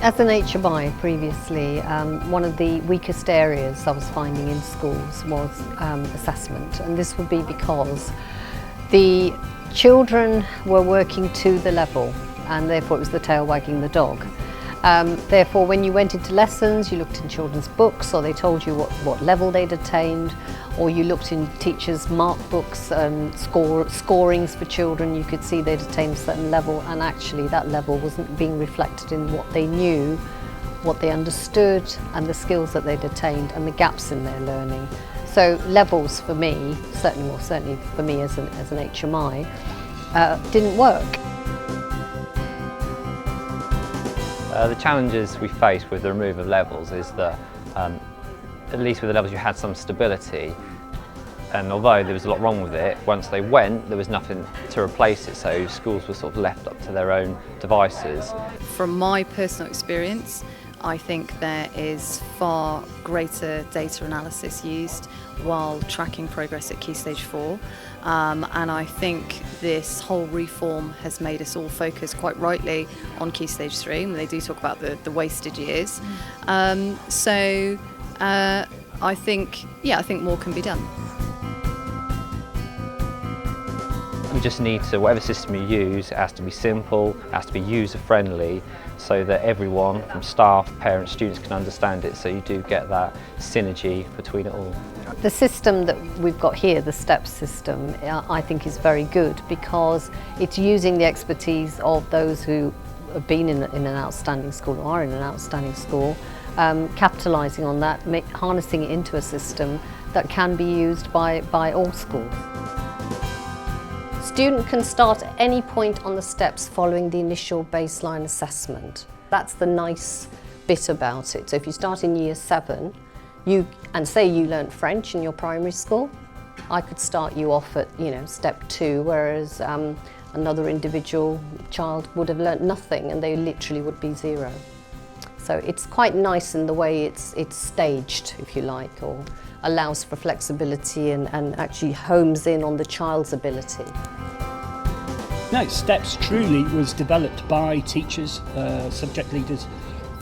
As an HMI previously, one of the weakest areas I was finding in schools was assessment, and this would be because the children were working to the level and therefore it was the tail wagging the dog. Therefore when you went into lessons you looked in children's books, or they told you what level they'd attained, or you looked in teachers' mark books and scorings for children. You could see they'd attained a certain level, and actually that level wasn't being reflected in what they knew, what they understood, and the skills that they'd attained and the gaps in their learning. So levels for me, certainly for me as an HMI, didn't work. The challenges we faced with the removal of levels is that at least with the levels you had some stability, and although there was a lot wrong with it, once they went there was nothing to replace it, so schools were sort of left up to their own devices. From my personal experience, I think there is far greater data analysis used while tracking progress at Key Stage 4, and I think this whole reform has made us all focus quite rightly on Key Stage 3, and they do talk about the wasted years. I think more can be done. We just need to, whatever system you use, it has to be simple, it has to be user-friendly, so that everyone, from staff, parents, students, can understand it, so you do get that synergy between it all. The system that we've got here, the STEP system, I think is very good because it's using the expertise of those who have been in an outstanding school or are in an outstanding school, capitalising on that, harnessing it into a system that can be used by all schools. Student can start at any point on the steps following the initial baseline assessment. That's the nice bit about it. So if you start in year 7, and say you learnt French in your primary school, I could start you off at step 2, whereas another individual child would have learnt nothing and they literally would be 0. So it's quite nice in the way it's staged, if you like, or allows for flexibility and actually homes in on the child's ability. No, STEPS truly was developed by teachers, subject leaders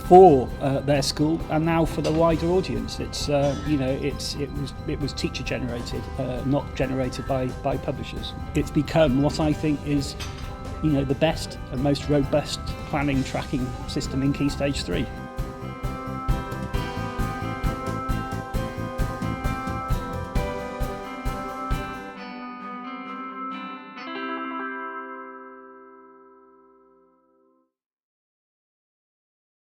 for their school, and now for the wider audience. It's it was teacher generated, not generated by publishers. It's become what I think is the best and most robust planning tracking system in Key Stage 3.